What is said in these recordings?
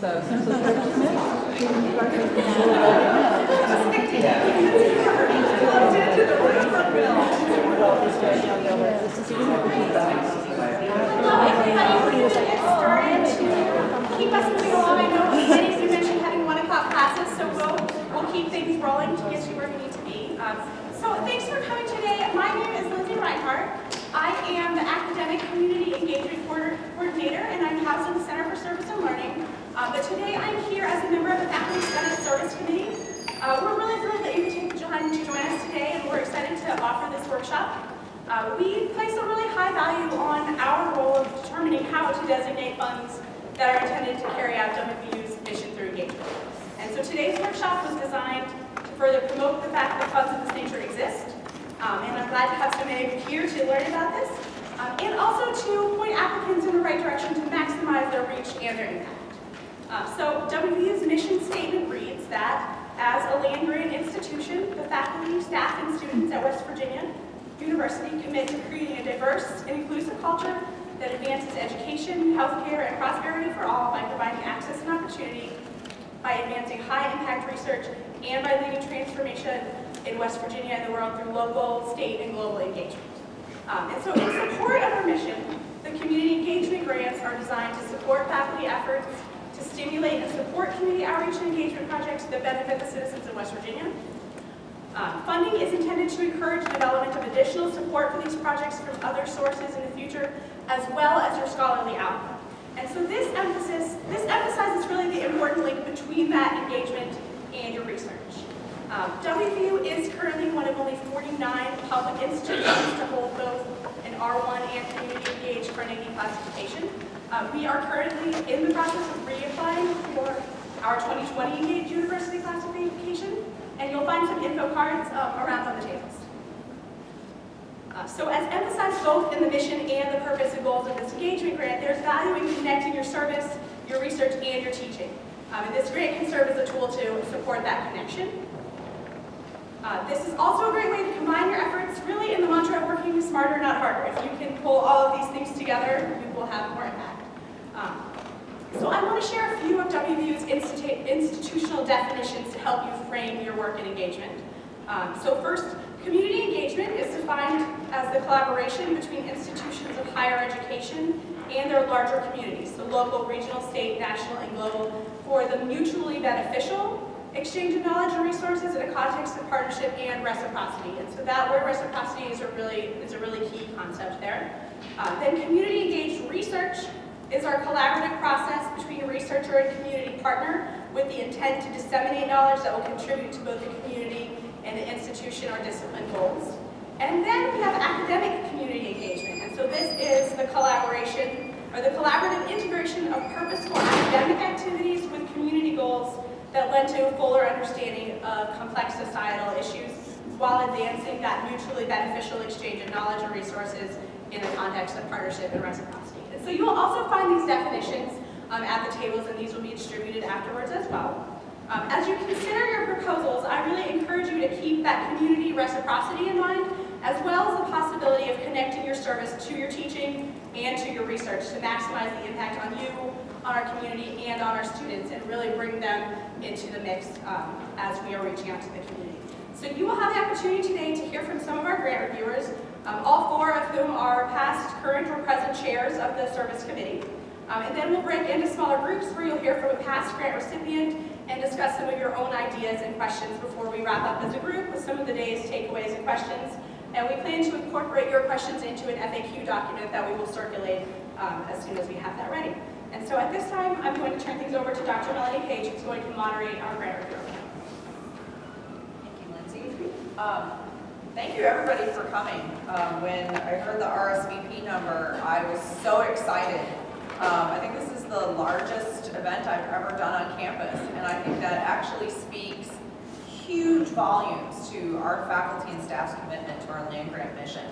So since the first minute, Keep us moving along. I know many of you mentioned having 1 o'clock classes, so we'll keep things rolling to get you where you need to be. So thanks for coming today. My name is Lindsay Reinhardt. I am the Academic Community Engagement Coordinator, and I'm housed in the Center for Service and Learning. But today I'm here as a member of the Faculty Senate Service Committee. We're really thrilled that you could take the time to join us today, and we're excited to offer this workshop. We place a really high value on our role of determining how to designate funds that are intended to carry out WVU's mission through engagement. And so today's workshop was designed to further promote the fact that funds of this nature exist. And I'm glad to have so many of you here to learn about this. And also to point applicants in the right direction to maximize their reach and their impact. So WVU's mission statement reads that as a land-grant institution, the faculty, staff, and students at West Virginia University commit to creating a diverse and inclusive culture that advances education, healthcare, and prosperity for all by providing access and opportunity, by advancing high-impact research, and by leading transformation in West Virginia and the world through local, state, and global engagement. And so in support of our mission, the community engagement grants are designed to support faculty efforts to stimulate and support community outreach and engagement projects that benefit the citizens of West Virginia. Funding is intended to encourage development of additional support for these projects from other sources in the future, as well as your scholarly output. And so this emphasizes really the important link between that engagement and your research. WVU is currently one of only 49 public institutions to hold both an R1 and Community Engaged Carnegie classification. We are currently in the process of reapplying for our 2020 Engaged University classification, and you'll find some info cards around on the tables. So as emphasized both in the mission and the purpose and goals of this engagement grant, there's value in connecting your service, your research, and your teaching. And this grant can serve as a tool to support that connection. This is also a great way to combine your efforts, really in the mantra of working smarter, not harder. If you can pull all of these things together, you will have more impact. So I want to share a few of WVU's institutional definitions to help you frame your work and engagement. So first, community engagement is defined as the collaboration between institutions of higher education and their larger communities, so local, regional, state, national, and global, for the mutually beneficial exchange of knowledge and resources in a context of partnership and reciprocity. And so that word reciprocity is a really key concept there. Then community engaged research is our collaborative process between a researcher and community partner with the intent to disseminate knowledge that will contribute to both the community and the institution or discipline goals. And then we have academic community engagement. And so this is the collaboration or the collaborative integration of purposeful academic activities with community goals that led to a fuller understanding of complex societal issues while advancing that mutually beneficial exchange of knowledge and resources in the context of partnership and reciprocity. And so you will also find these definitions at the tables, and these will be distributed afterwards as well. As you consider your proposals, I really encourage you to keep that community reciprocity in mind, as well as the possibility of connecting your service to your teaching and to your research to maximize the impact on you, on our community, and on our students, and really bring them into the mix as we are reaching out to the community. So you will have the opportunity today to hear from some of our grant reviewers, all 4 of whom are past, current, or present chairs of the service committee. And then we'll break into smaller groups where you'll hear from a past grant recipient and discuss some of your own ideas and questions before we wrap up as a group with some of the day's takeaways and questions. And we plan to incorporate your questions into an FAQ document that we will circulate as soon as we have that ready. And so at this time, I'm going to turn things over to Dr. Melanie Page, who's going to moderate our grant review. Thank you, Lindsay. Thank you, everybody, for coming. When I heard the RSVP number, I was so excited. I think this is the largest event I've ever done on campus, and I think that actually speaks huge volumes to our faculty and staff's commitment to our land-grant mission.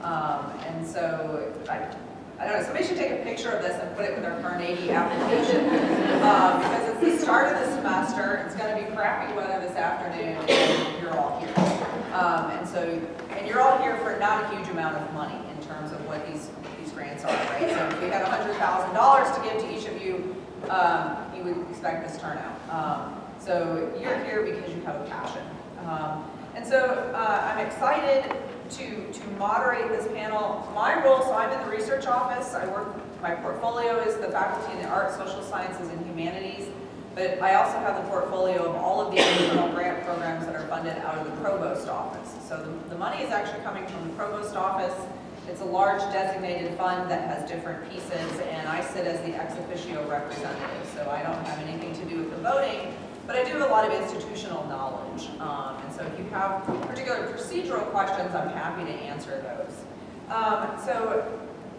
And so I don't know, somebody should take a picture of this and put it with their Carnegie application. Because it's the start of the semester, it's going to be crappy weather this afternoon, and you're all here. And you're all here for not a huge amount of money in terms of what these grants are, right? So if we have $100,000 to give to each of you, you would expect this turnout. So you're here because you have a passion. And so I'm excited to moderate this panel. My role, so I'm in the research office. My portfolio is the faculty in the arts, social sciences, and humanities. But I also have the portfolio of all of the additional grant programs that are funded out of the provost office. So the money is actually coming from the provost office. It's a large designated fund that has different pieces, and I sit as the ex officio representative. So I don't have anything to do with the voting, but I do have a lot of institutional knowledge. And so if you have particular procedural questions, I'm happy to answer those. So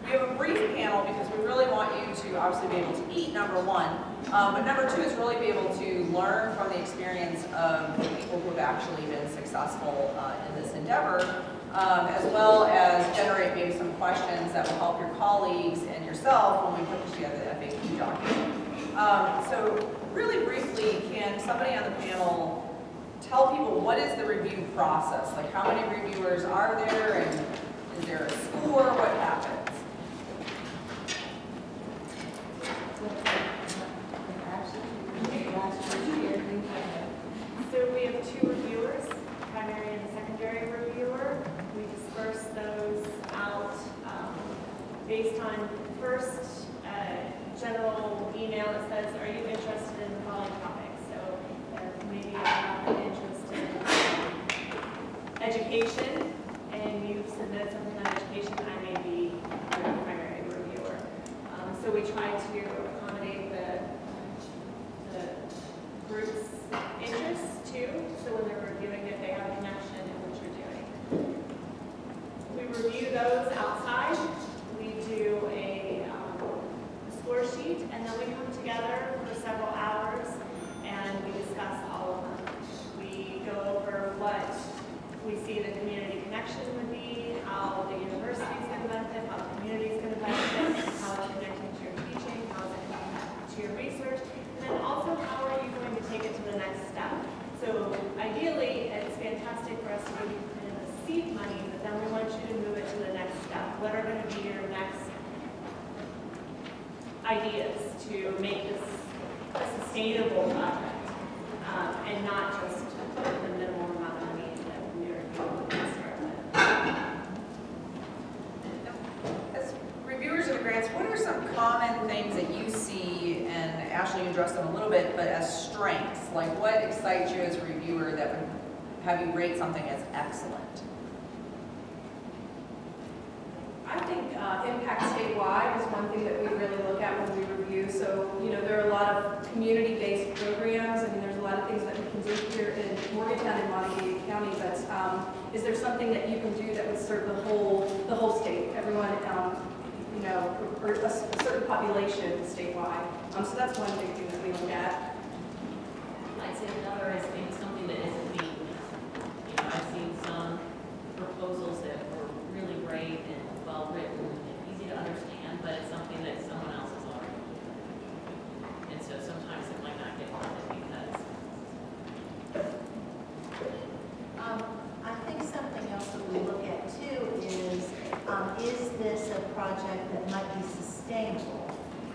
we have a brief panel because we really want you to obviously be able to eat, number one. But number two is really be able to learn from the experience of the people who have actually been successful in this endeavor, as well as generate maybe some questions that will help your colleagues and yourself when we put together the FAQ document. So really briefly, can somebody on the panel tell people what is the review process? Like how many reviewers are there, and is there a score? What happens? So we have two reviewers, primary and secondary reviewer. We disperse those out based on first general email that says, are you interested in the following topics? So maybe you have an interest in education and you've submitted something on education, I may be your primary reviewer. So we try to accommodate the group's interests too, so when they're reviewing it, they have a connection in what you're doing. We review those outside. We do a score sheet, and then we come together for several hours and we discuss all of them. We go over what we see the community connection would be, how the university is going to benefit, how the community is going to benefit, how it's connecting to your teaching, how it's connecting to your research, and then also how are you going to take it to the next step. So ideally, it's fantastic for us to give you kind of a seed money, but then we want you to move it to the next step. What are going to be your next ideas to make this a sustainable project, and not just the minimal amount of money that we're going to start with. As reviewers of the grants, what are some common things that you see, and Ashley, you addressed them a little bit, but as strengths? Like what excites you as a reviewer that would have you rate something as excellent? I think impact statewide is one thing that we really look at when we review. So, there are a lot of community-based programs. I mean, there's a lot of things that we can do here in Morgantown and Montague County, but is there something that you can do that would serve the whole state, everyone, or a certain population statewide? So that's one big thing that we look at. I'd say another is maybe something that isn't being missed. I've seen some proposals that were really great and well written and easy to understand, but it's something that someone else has already done. And so sometimes it might not get funded because. I think something else that we look at too is this a project that might be sustainable?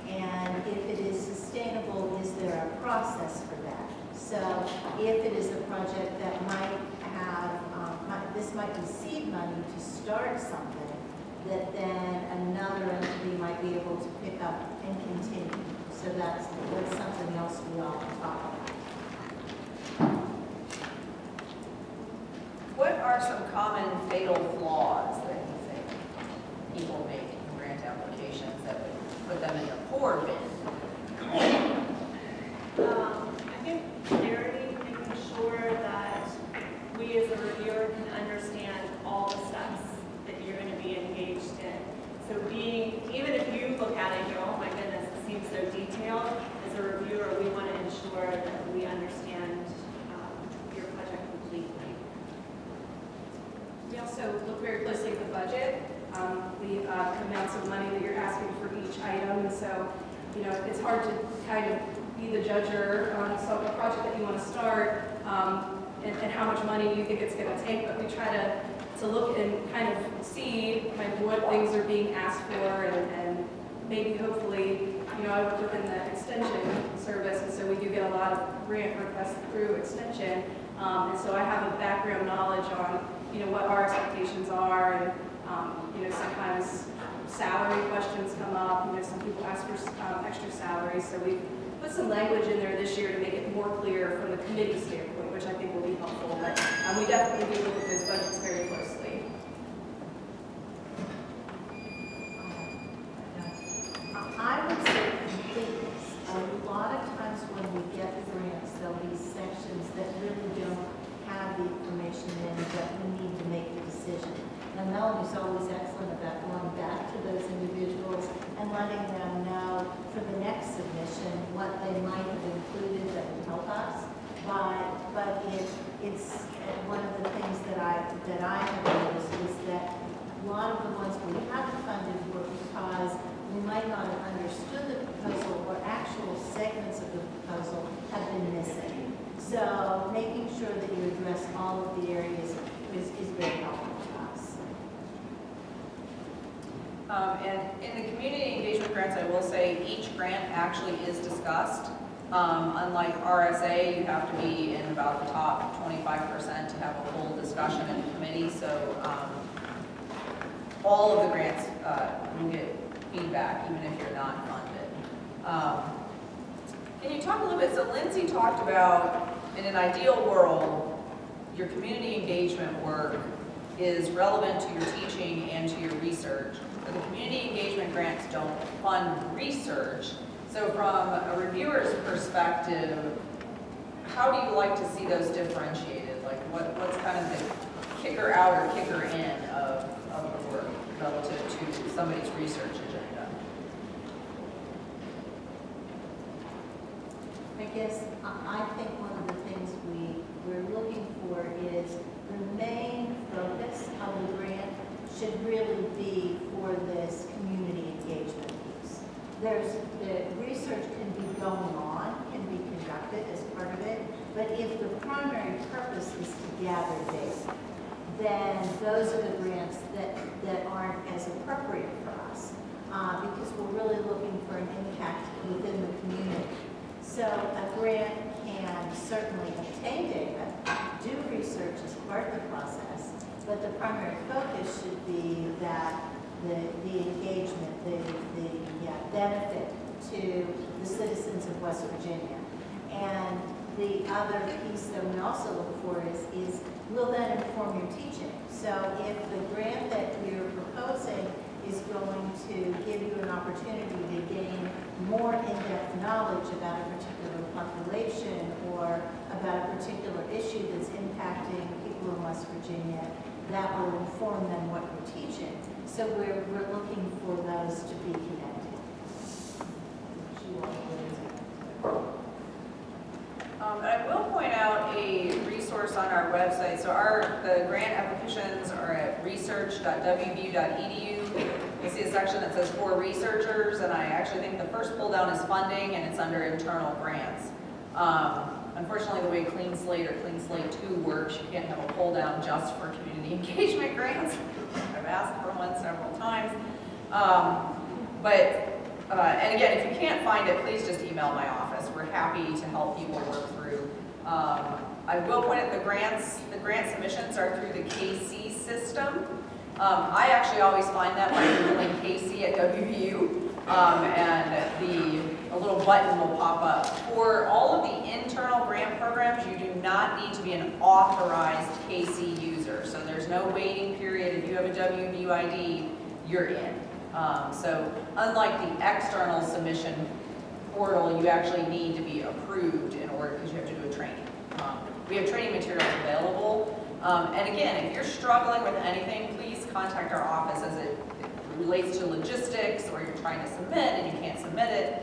And if it is sustainable, is there a process for that? So if it is a project that might have, this might be seed money to start something that then another entity might be able to pick up and continue. So that's something else we often talk about. What are some common fatal flaws that you think people make in grant applications that would put them in the poor bin? I think clarity, making sure that we as a reviewer can understand all the steps that you're going to be engaged in. So even if you look at it and go, oh my goodness, it seems so detailed, as a reviewer, we want to ensure that we understand your project completely. We also look very closely at the budget, the amounts of money that you're asking for each item, and so, it's hard to kind of be the judger on a project that you want to start, and how much money you think it's going to take, but we try to look and kind of see kind of what things are being asked for and maybe hopefully, I work within the extension service, and so we do get a lot of grant requests through extension. And so I have a background knowledge on, what our expectations are, and, sometimes salary questions come up, some people ask for extra salaries, so we put some language in there this year to make it more clear from the committee standpoint, which I think will be helpful, but we definitely do look at those budgets very closely. I would say completeness. A lot of times when we get the grants, there'll be sections that really don't have the information in, but we need to make the decision. And Melanie's always excellent about going back to those individuals and letting them know for the next submission what they might have included that would help us. But it's one of the things that I have noticed is that a lot of the ones we haven't funded were because we might not have understood the proposal or actual segments of the proposal have been missing. So making sure that you address all of the areas is very helpful to us. And in the community engagement grants, I will say each grant actually is discussed. Unlike RSA, you have to be in about the top 25% to have a full discussion in committee. So all of the grants will get feedback, even if you're not funded. Can you talk a little bit, so Lindsay talked about, in an ideal world, your community engagement work is relevant to your teaching and to your research, but the community engagement grants don't fund research. So from a reviewer's perspective, how do you like to see those differentiated? Like what's kind of the kicker out or kicker in of the work relative to somebody's research agenda? I guess I think one of the things we're looking for is the main focus of the grant should really be for this community engagement piece. The research can be going on, can be conducted as part of it, but if the primary purpose is to gather data, then those are the grants that aren't as appropriate for us because we're really looking for an impact within the community. So a grant can certainly obtain data, do research as part of the process, but the primary focus should be that the engagement, the benefit to the citizens of West Virginia. And the other piece that we also look for is will that inform your teaching? So if the grant that you're proposing is going to give you an opportunity to gain more in-depth knowledge about a particular population or about a particular issue that's impacting people in West Virginia, that will inform them what you're teaching. So we're looking for those to be connected. And I will point out a resource on our website. So the grant applications are at research.wvu.edu. You see a section that says for researchers, and I actually think the first pull down is funding, and it's under internal grants. Unfortunately, the way Clean Slate or Clean Slate 2 works, you can't have a pull down just for community engagement grants. I've asked for one several times. And again, if you can't find it, please just email my office. We're happy to help people work through. I will point out the grant submissions are through the KC system. I actually always find that by googling KC at WVU, and a little button will pop up. For all of the internal grant programs, you do not need to be an authorized KC user. So there's no waiting period. If you have a WVU ID, you're in. So unlike the external submission portal, you actually need to be approved in order, because you have to do a training. We have training materials available. And again, if you're struggling with anything, please contact our office as it relates to logistics, or you're trying to submit and you can't submit it.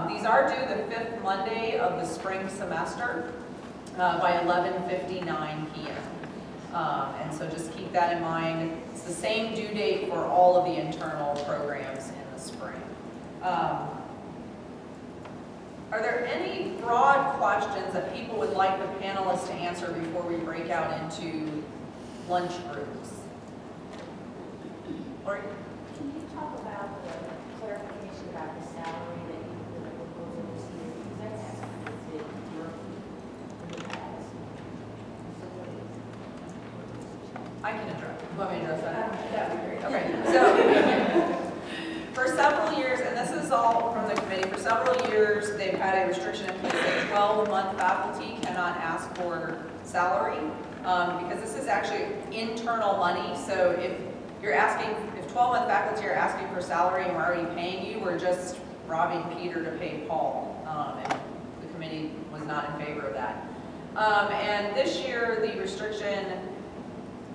These are due the 5th Monday of the spring semester by 11:59 p.m. And so just keep that in mind. It's the same due date for all of the internal programs in the spring. Are there any broad questions that people would like the panelists to answer before we break out into lunch groups? Or Can you talk about the clarification You want me to address that? That'd be great. Okay, so for several years, and this is all from the committee, for several years, they've had a restriction in place that 12-month faculty cannot ask for salary, because this is actually internal money. So if 12-month faculty are asking for salary and we're already paying you, we're just robbing Peter to pay Paul. And the committee was not in favor of that. And this year, the restriction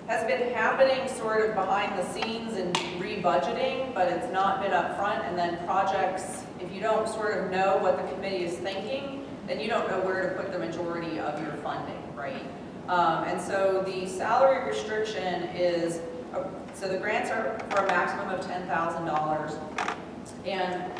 has been happening sort of behind the scenes and re-budgeting, but it's not been up front. And then projects, if you don't sort of know what the committee is thinking, then you don't know where to put the majority of your funding, right? And so the salary restriction is, so the grants are for a maximum of $10,000. And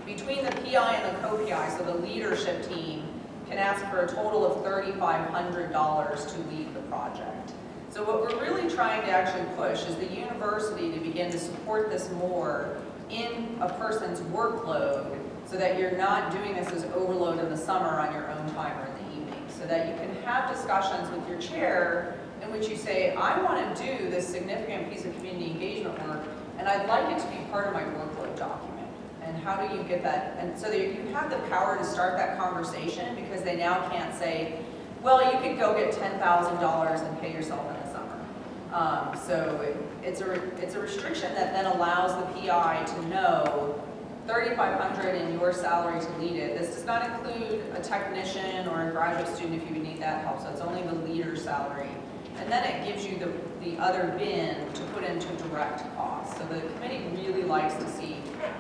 between the PI and the co-PI, so the leadership team, can ask for a total of $3,500 to lead the project. So what we're really trying to actually push is the university to begin to support this more in a person's workload, so that you're not doing this as overload in the summer on your own time or in the evening, so that you can have discussions with your chair in which you say, I want to do this significant piece of community engagement work, and I'd like it to be part of my workload document. And how do you get that? And so that you have the power to start that conversation, because they now can't say, well, you could go get $10,000 and pay yourself in the summer. So it's a restriction that then allows the PI to know $3,500 in your salary to lead it. This does not include a technician or a graduate student if you would need that help. So it's only the leader's salary. And then it gives you the other bin to put into direct costs. So the committee really likes to see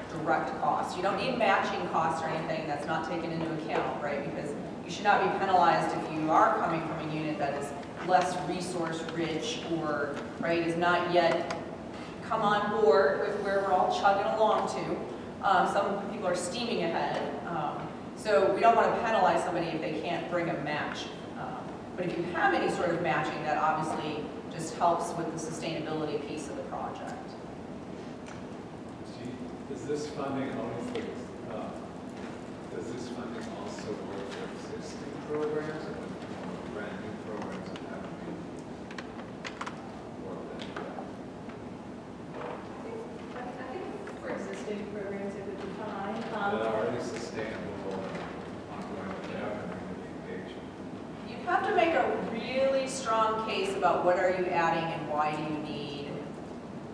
direct costs. You don't need matching costs or anything. That's not taken into account, right? Because you should not be penalized if you are coming from a unit that is less resource rich or, right, is not yet come on board with where we're all chugging along to. Some people are steaming ahead. So we don't want to penalize somebody if they can't bring a match. But if you have any sort of matching, that obviously just helps with the sustainability piece of the project. Is this funding only for, does this funding also work for existing programs or brand new programs that have to be worked out? I think for existing programs, it would be fine. That are already sustainable and ongoing without community engagement? You have to make a really strong case about what are you adding and why do you need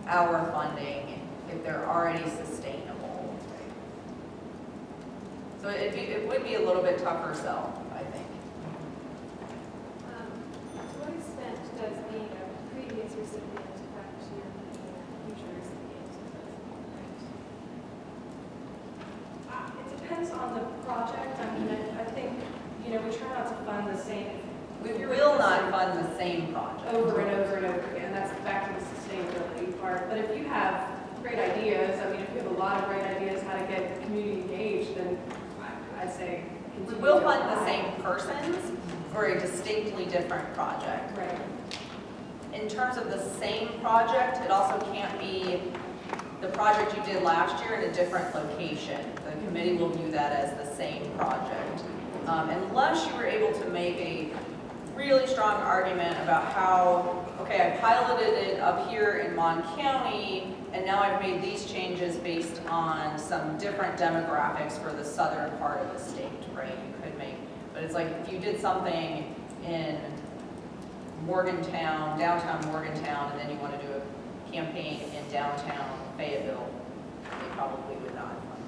our funding if they're already sustainable. So it would be a little bit tougher sell, I think. To what extent does being a previous recipient affect your future recipient? It depends on the project. I mean, I think, we try not to fund the same. We will not fund the same project. Over and over and over again. That's back to the sustainability part. But if you have great ideas, I mean, if you have a lot of great ideas how to get the community engaged, then I'd say We continue will to fund the apply. same persons for a distinctly different project. Right. In terms of the same project, it also can't be the project you did last year in a different location. The committee will view that as the same project. Unless you were able to make a really strong argument about how, okay, I piloted it up here in Mon County, and now I've made these changes based on some different demographics for the southern part of the state, right? You could make, but it's like if you did something in Morgantown, downtown Morgantown, and then you want to do a campaign in downtown Fayetteville, they probably would not fund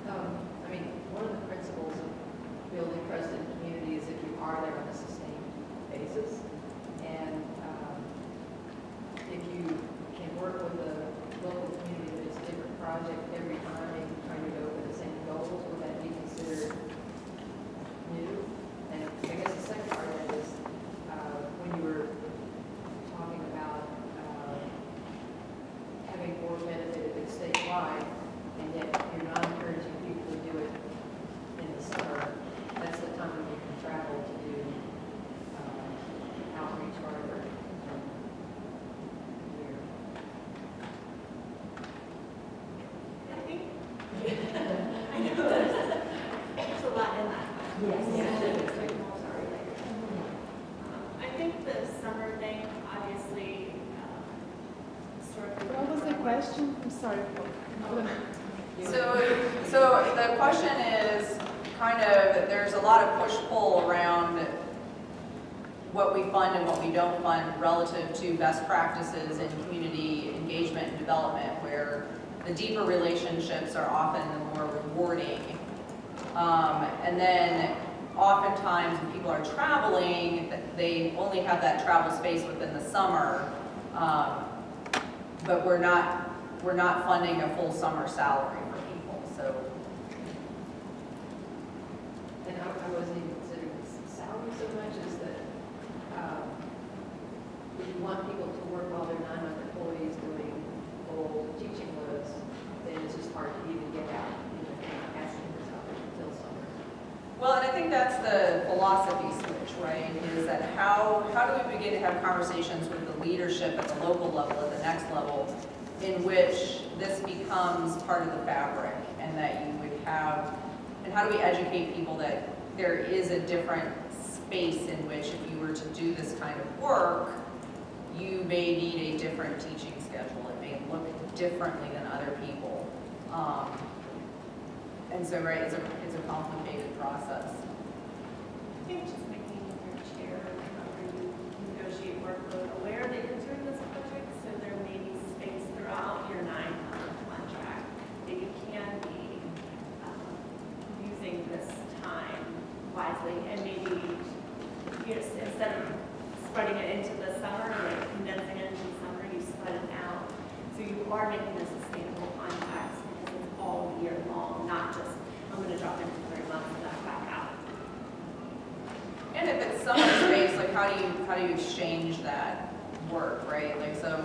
that. I mean, one of the principles of building trusted community is that you are there on a sustained basis. And if you can work with a local community that is a different project every time, maybe trying to go for the same goals, would that be considered new? And I guess the second part of that is when you were talking about having more benefit if it's statewide, and yet you're not encouraging people to do it in the summer, that's the time when you can travel to do outreach farther. I think, I know there's a lot in that. Yes. Sorry. I think the summer thing, obviously, question? I'm sorry. So the question is kind of, there's a lot of push-pull around what we fund and what we don't fund relative to best practices in community engagement and development, where the deeper relationships are often the more rewarding. And then oftentimes when people are traveling, they only have that travel space within the summer, but we're not funding a full summer salary for people, so. And I wasn't even considering salary so much as that, if you want people to work while they're 9 month employees doing full teaching loads, then it's just hard to even get out, asking for salary until summer. Well, and I think that's the philosophy switch, right? Is that how do we begin to have conversations with the leadership at the local level, at the next level, in which this becomes part of the fabric, and that you would have, and how do we educate people that there is a different space in which if you were to do this kind of work, you may need a different teaching schedule. It may look differently than other people. And so, right, it's a complicated process. I think just making your chair, whenever you negotiate workload, aware that you're doing this project, so there may be space throughout your 9-month contract that you can be using this time wisely, and maybe instead of spreading it into the summer, like condensing it into the summer, you spread it out. So you are making a sustainable contract because it's all year long, not just, I'm going to drop in for 3 months and then back out. And if it's summer space, like how do you exchange that work, right? Like so,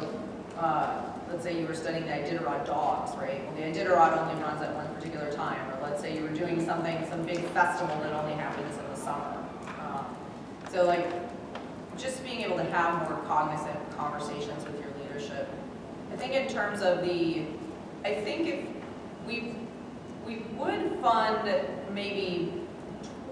let's say you were studying the Iditarod dogs, right? Well, the Iditarod only runs at one particular time. Or let's say you were doing some big festival that only happens in the summer. So like, just being able to have more cognizant conversations with your leadership. I think in terms of I think if we would fund maybe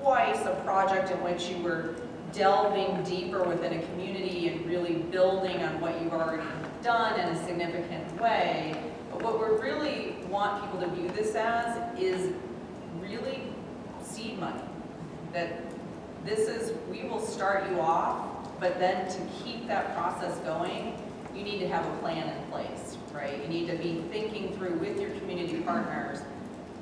twice a project in which you were delving deeper within a community and really building on what you've already done in a significant way. But what we really want people to view this as is really seed money. That we will start you off, but then to keep that process going, you need to have a plan in place, right? You need to be thinking through with your community partners,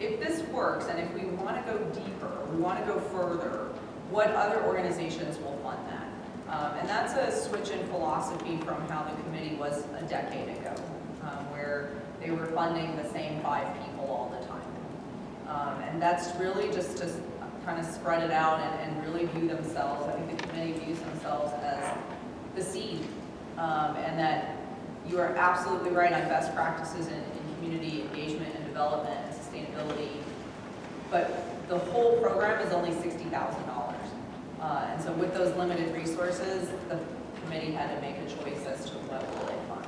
if this works and if we want to go deeper, we want to go further, what other organizations will fund that? And that's a switch in philosophy from how the committee was a decade ago, where they were funding the same 5 people all the time. And that's really just to kind of spread it out and really view themselves, I think the committee views themselves as the seed, and that you are absolutely right on best practices in community engagement and development and sustainability, but the whole program is only $60,000. And so with those limited resources, the committee had to make a choice as to what will they fund.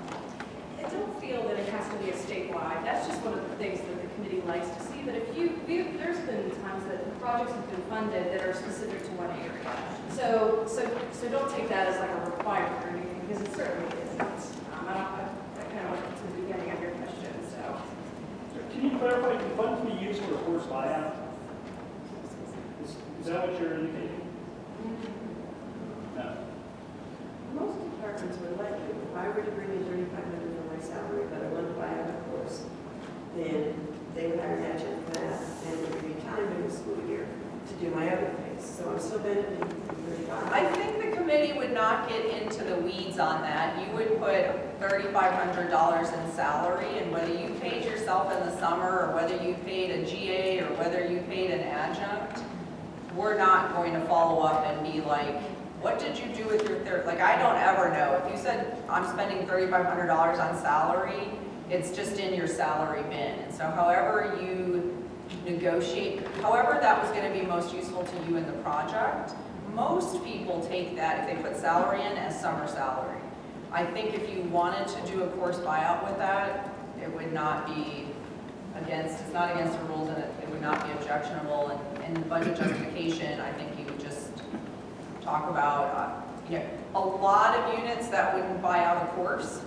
I don't feel that it has to be a statewide. That's just one of the things that the committee likes to see. But there's been times that projects have been funded that are specific to one area. So don't take that as like a requirement or anything, because it certainly isn't. I kind of went to the beginning of your question. So can you clarify? Can funds be used for a course buyout? Is that what you're indicating? No. Most departments would let you. If I were to bring in $3,500 for my salary, but I wanted to buy out a course, then they would hire an adjunct for that, and it would be time in the school year to do my other things. So I'm still benefiting from $35. I think the committee would not get into the weeds on that. You would put $3,500 in salary, and whether you paid yourself in the summer, or whether you paid a GA, or whether you paid an adjunct, we're not going to follow up and be like, what did you do with your third? Like, I don't ever know. If you said, I'm spending $3,500 on salary, it's just in your salary bin. And so however you negotiate, however that was going to be most useful to you in the project, most people take that, if they put salary in, as summer salary. I think if you wanted to do a course buyout with that, it would not be it's not against the rules, and it would not be objectionable. And in budget justification, I think you would just talk about, a lot of units that wouldn't buy out a course,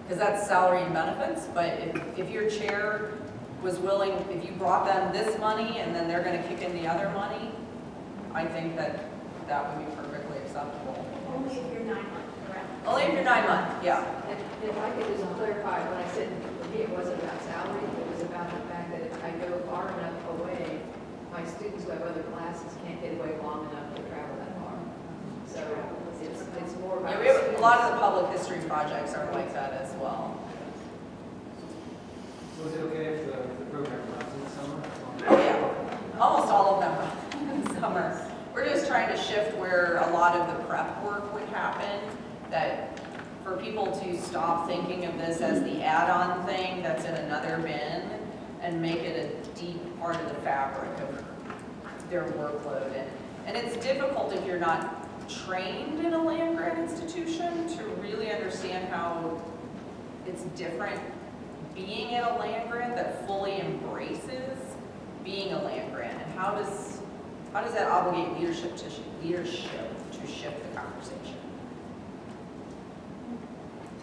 because that's salary and benefits, but if your chair was willing, if you brought them this money and then they're gonna kick in the other money, I think that would be perfectly acceptable. Only if you're 9 months, correct? Only if you're 9 months, yeah. If I could just clarify, when I said, for me, it wasn't about salary, it was about the fact that if I go far enough away, my students who have other classes can't get away long enough to travel that far. So it's more about. Yeah, we have, a lot of the public history projects are like that as well. Was it okay if the program runs in the summer? Oh, yeah. Almost all of them run in the summer. We're just trying to shift where a lot of the prep work would happen, that for people to stop thinking of this as the add-on thing that's in another bin and make it a deep part of the fabric of their workload. And it's difficult if you're not trained in a land-grant institution to really understand how it's different being in a land-grant that fully embraces being a land-grant. And how does that obligate leadership to shift the conversation?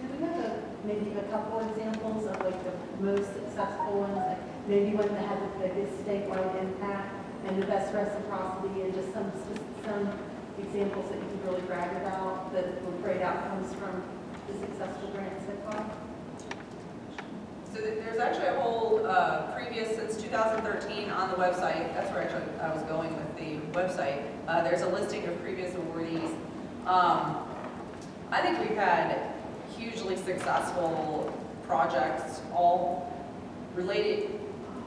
Do we have maybe a couple examples of like the most successful ones, like maybe one that had the biggest statewide impact and the best reciprocity, and just some examples that you can really brag about that were great outcomes from the successful grants so far? So there's actually a whole previous, since 2013 on the website, that's where actually I was going with the website. There's a listing of previous awardees. I think we've had hugely successful projects, all related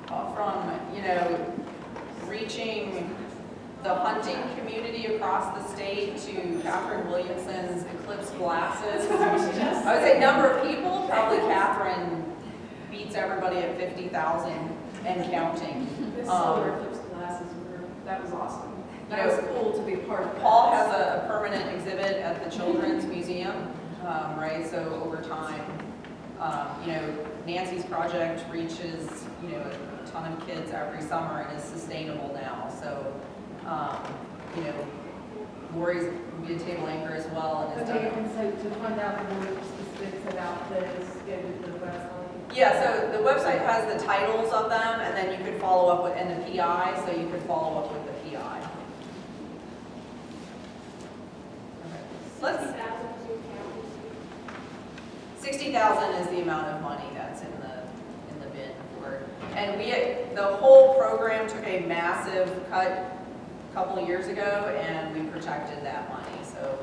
from, reaching the hunting community across the state to Catherine Williamson's Eclipse glasses. I would say number of people, probably Catherine beats everybody at 50,000 and counting. The solar eclipse glasses that was awesome. That was cool to be a part of that. Paul has a permanent exhibit at the Children's Museum, right? So over time, Nancy's project reaches, a ton of kids every summer and is sustainable now. So, Lori's been a table anchor as well. And Okay, and so to find out more specifics about those, go to the website. Yeah, so the website has the titles of them, and then you could follow up with, and the PI, so you could follow up with the PI. Okay. Let's, 60,000 is the amount of money that's in the bin for it. And the whole program took a massive cut a couple of years ago, and we protected that money. So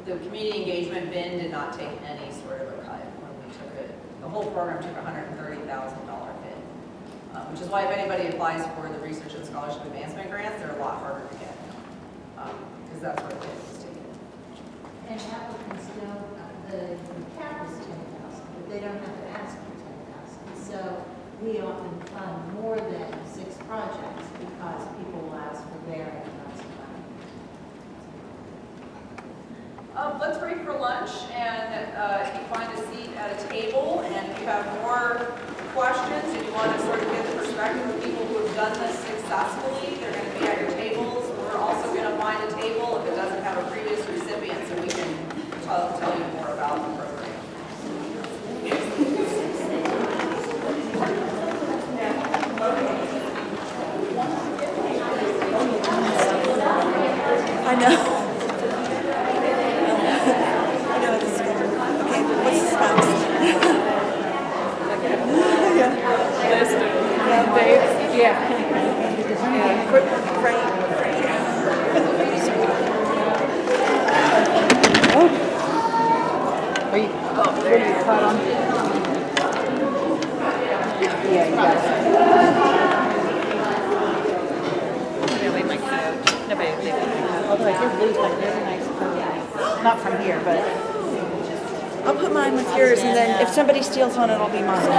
the community engagement bin did not take any sort of a cut when we took it. The whole program took a $130,000 bid, which is why if anybody applies for the Research and Scholarship Advancement grants, they're a lot harder to get, because that's where the bid was taken. And applicants don't, the cap is 10,000, but they don't have to ask for 10,000. So we often fund more than 6 projects because people will ask for varying amounts of money. Let's break for lunch, and if you find a seat at a table, and if you have more questions, if you want to sort of get the perspective of people who have done this successfully, they're going to be at your tables. We're also going to find a table if it doesn't have a previous recipient, so we can tell you more about the program. I know. I know it's okay. What's the spouse? Are you, what are you caught on? Yeah, you got it. Really like that. Nobody, although I did lose like really nice photos. Not from here, but. I'll put mine with yours, and then if somebody steals one, it'll be mine.